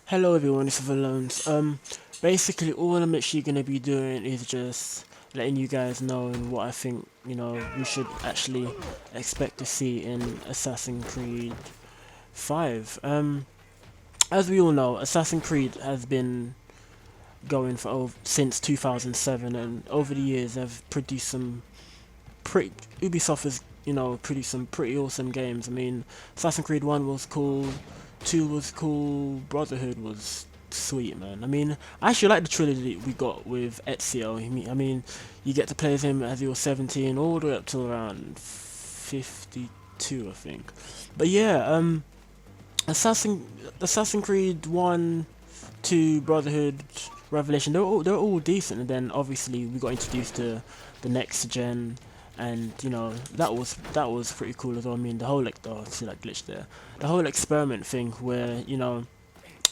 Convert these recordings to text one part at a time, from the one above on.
Hello everyone, it's Valons. Basically all I'm actually gonna be doing is just letting you guys know what I think, we should actually expect to see in Assassin's Creed 5. As we all know, Assassin's Creed has been going for since 2007, and over the years they've produced some pretty Ubisoft has produced some pretty awesome games. I mean, Assassin's Creed 1 was cool, 2 was cool, Brotherhood was sweet, man. I mean, I actually like the trilogy we got with Ezio. I mean, you get to play as him as he was 17 all the way up till around 52, I think. But yeah, Assassin's Creed 1, 2, Brotherhood, Revelation, they're all decent, and then obviously we got introduced to the next gen, and that was pretty cool as well. I mean, the whole see that glitch there, the whole experiment thing where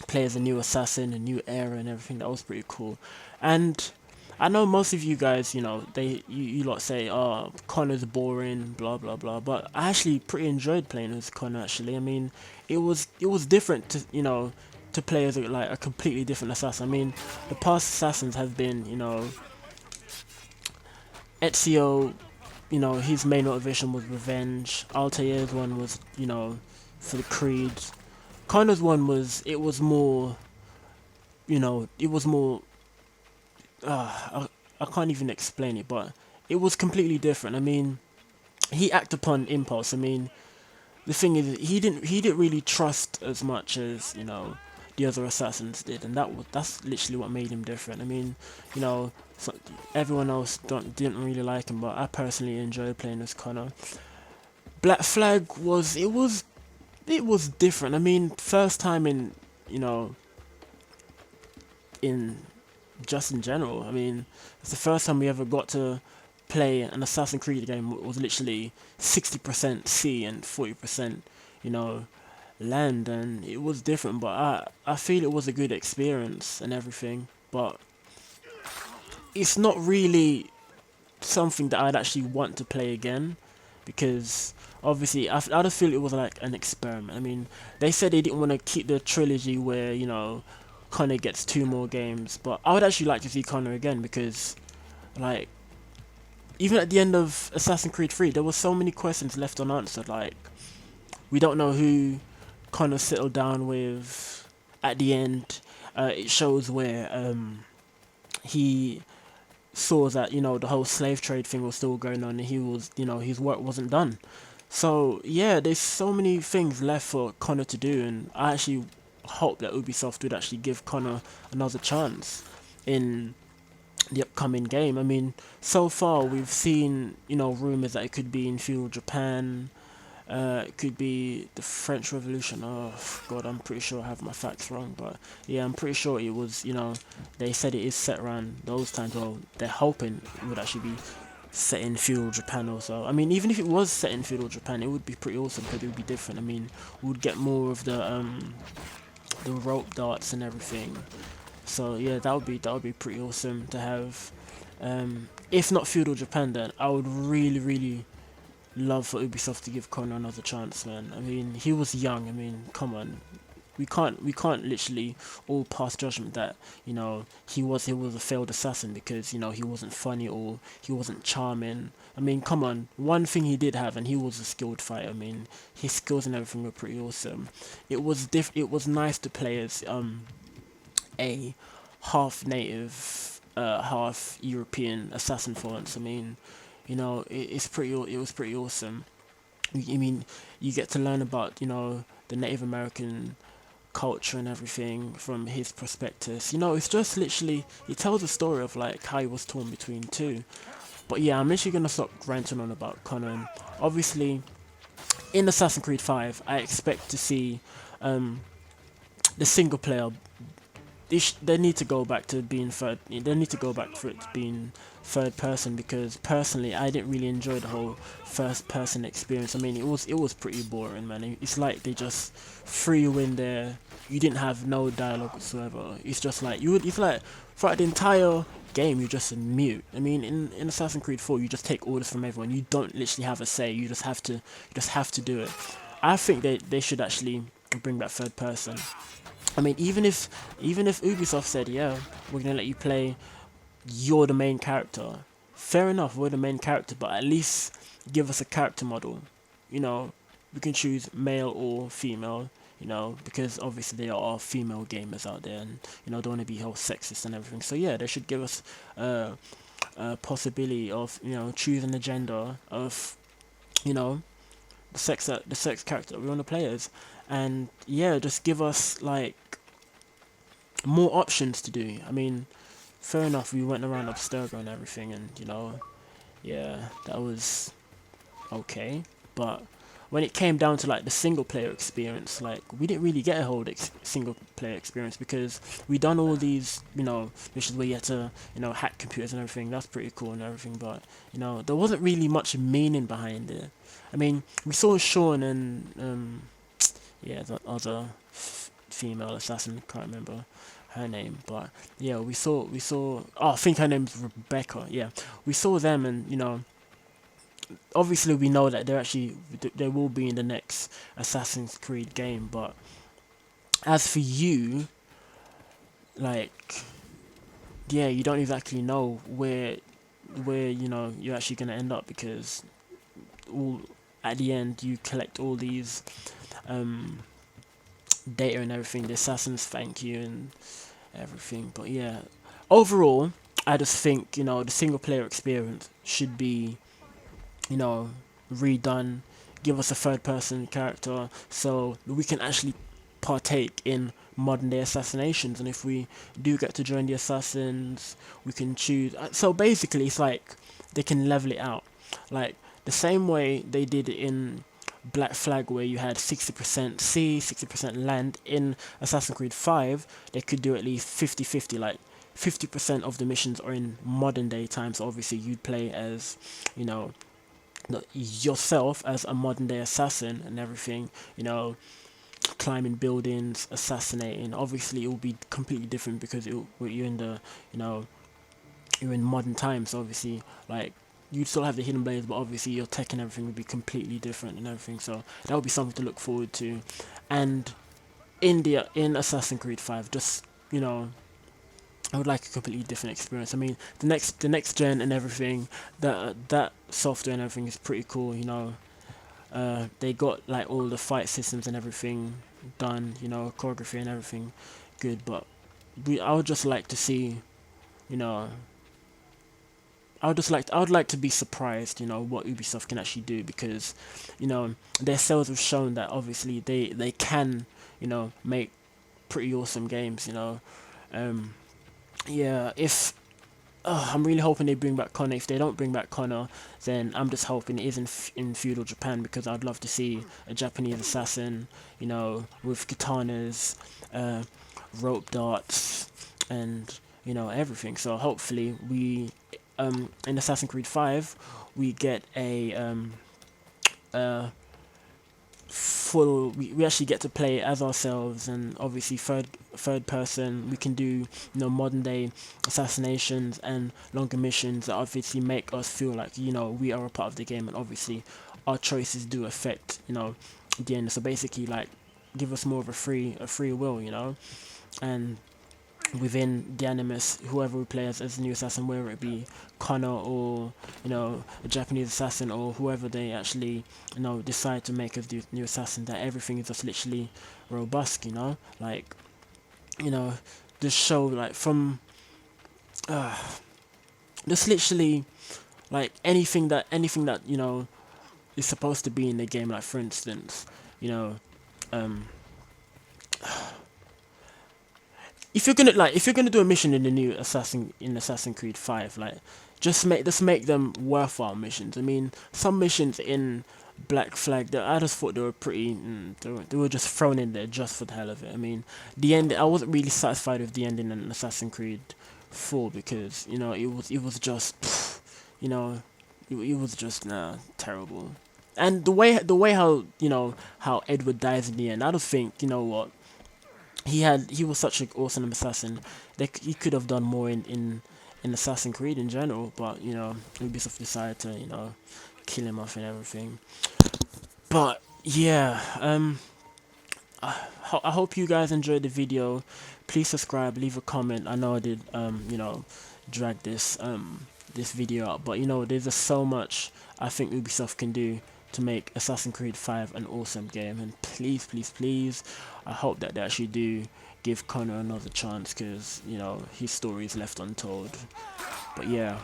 play as a new assassin, a new era, and everything. That was pretty cool. And I know most of you guys, you lot say, "Oh, Connor's boring," blah blah blah. But I actually pretty enjoyed playing as Connor. Actually, I mean, it was different to play as like a completely different assassin. I mean, the past assassins have been, Ezio. His main motivation was revenge. Altair's one was, for the creed. Connor's one was more, it was more. I can't even explain it, but it was completely different. I mean, he acted upon impulse. I mean, the thing is, he didn't really trust as much as the other assassins did, and that's literally what made him different. I mean, so everyone else didn't really like him, but I personally enjoyed playing as Connor. Black Flag was different. I mean, first time you know in just in general. I mean, it's the first time we ever got to play an Assassin's Creed game. It was literally 60% sea and 40%, you know, land, and it was different. But I feel it was a good experience and everything. But it's not really something that I'd actually want to play again, because obviously I just feel it was like an experiment. I mean, they said they didn't want to keep the trilogy where Connor gets two more games, but I would actually like to see Connor again, because like even at the end of Assassin's Creed 3 there were so many questions left unanswered. Like, we don't know who Connor settled down with at the end. It shows where he saw that the whole slave trade thing was still going on, and he was his work wasn't done. So yeah, there's so many things left for Connor to do, and I actually hope that Ubisoft would actually give Connor another chance in the upcoming game. I mean, so far we've seen rumors that it could be in feudal Japan. It could be the French Revolution. Oh God, I'm pretty sure I have my facts wrong, but yeah, I'm pretty sure it was. They said it is set around those times. Well, they're hoping it would actually be set in feudal Japan also. I mean, even if it was set in feudal Japan, it would be pretty awesome because it would be different. I mean, we would get more of the rope darts and everything. So yeah, that would be pretty awesome to have. If not feudal Japan, then I would really really love for Ubisoft to give Connor another chance, man. I mean, he was young. I mean, come on, we can't literally all pass judgment that he was a failed assassin because he wasn't funny or he wasn't charming. I mean, come on, one thing he did have, and he was a skilled fighter. I mean, his skills and everything were pretty awesome. It was nice to play as a half native, half European assassin for once. I mean, it was pretty awesome. I mean, you get to learn about the Native American culture and everything from his perspective. It's just literally he tells a story of like how he was torn between two. But yeah, I'm literally gonna stop ranting on about Conan. Obviously, in Assassin's Creed 5, I expect to see the single player. They need to go back to being third. They need to go back for it to being third person, because personally I didn't really enjoy the whole first person experience. I mean, it was pretty boring, man. It's like they just threw you in there. You didn't have no dialogue whatsoever. It's just like It's like throughout the entire game you're just mute. I mean, in Assassin's Creed 4 you just take orders from everyone. You don't literally have a say. You just have to do it. I think they should actually bring back third person. I mean, even if Ubisoft said, yeah, we're gonna let you play, you're the main character. Fair enough, we're the main character, but at least give us a character model. You know, we can choose male or female. Because obviously there are female gamers out there, and don't want to be whole sexist and everything. So yeah, they should give us a possibility of choosing the gender of you know the sex character we want to play as, and yeah, just give us like more options to do. I mean, fair enough, we went around Abstergo and everything, and yeah, that was okay. But when it came down to like the single player experience, like we didn't really get a whole single player experience because we done all these, missions where you had to, hack computers and everything. That's pretty cool and everything, but there wasn't really much meaning behind it. I mean, we saw Sean and yeah, the other female assassin, can't remember her name, but yeah, we saw. Oh, I think her name's Rebecca. Yeah, we saw them, and obviously we know that they will be in the next Assassin's Creed game. But as for you, like, yeah, you don't exactly know where you're actually gonna end up, because all at the end you collect all these um data and everything. The assassins thank you and everything. But yeah, overall, I just think the single player experience should be you know, redone, give us a third person character so we can actually partake in modern day assassinations. And if we do get to join the assassins, we can choose. So basically, it's like they can level it out. Like the same way they did it in Black Flag, where you had 60% sea, 60% land. In Assassin's Creed 5, they could do at least 50-50, like 50% of the missions are in modern day times. So obviously, you'd play as, you know, yourself as a modern day assassin and everything, climbing buildings, assassinating. Obviously, it will be completely different because you're in the, you know, you're in modern times. Obviously, like you'd still have the hidden blades, but obviously your tech and everything would be completely different and everything. So that would be something to look forward to. And in Assassin's Creed 5, just I would like a completely different experience. I mean, the next gen and everything, that software and everything is pretty cool. They got like all the fight systems and everything done. Choreography and everything good. But I would just like to see, you know, I would like to be surprised. What Ubisoft can actually do, because, their sales have shown that obviously they can, make pretty awesome games. Um, yeah, if I'm really hoping they bring back Connor. If they don't bring back Connor, then I'm just hoping it is in feudal Japan, because I'd love to see a Japanese assassin, with katanas, uh, rope darts, and everything. So hopefully in Assassin's Creed 5, we get a full we actually get to play as ourselves, and obviously third person we can do modern day assassinations and longer missions that obviously make us feel like we are a part of the game, and obviously our choices do affect the end. So basically, like, give us more of a free will, and within the Animus, whoever we play as a new assassin, whether it be Connor or a Japanese assassin, or whoever they actually decide to make as the new assassin, that everything is just literally robust. Like, you know this show, like, from uh, just literally, like, anything that is supposed to be in the game. Like, for instance, you know um if you're gonna do a mission in the new Assassin's Creed 5, like, just make them worthwhile missions. I mean, some missions in Black Flag, that I just thought they were pretty. They were just thrown in there just for the hell of it. I mean, the end. I wasn't really satisfied with the ending in Assassin's Creed 4, because it was just it was just terrible. And the way how Edward dies in the end, I just think, what, he was such an awesome assassin. He could have done more in Assassin's Creed in general, but Ubisoft decided to kill him off and everything. But yeah, I hope you guys enjoyed the video. Please subscribe, leave a comment. I know I did you know, drag this video out, but you know, there's just so much I think Ubisoft can do to make Assassin's Creed 5 an awesome game. And please, please, please, I hope that they actually do give Connor another chance, because you know, his story is left untold. But yeah,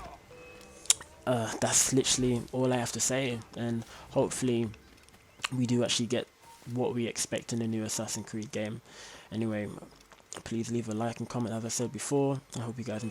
that's literally all I have to say, and hopefully we do actually get what we expect in the new Assassin's Creed game. Anyway, please leave a like and comment, as I said before. I hope you guys enjoy.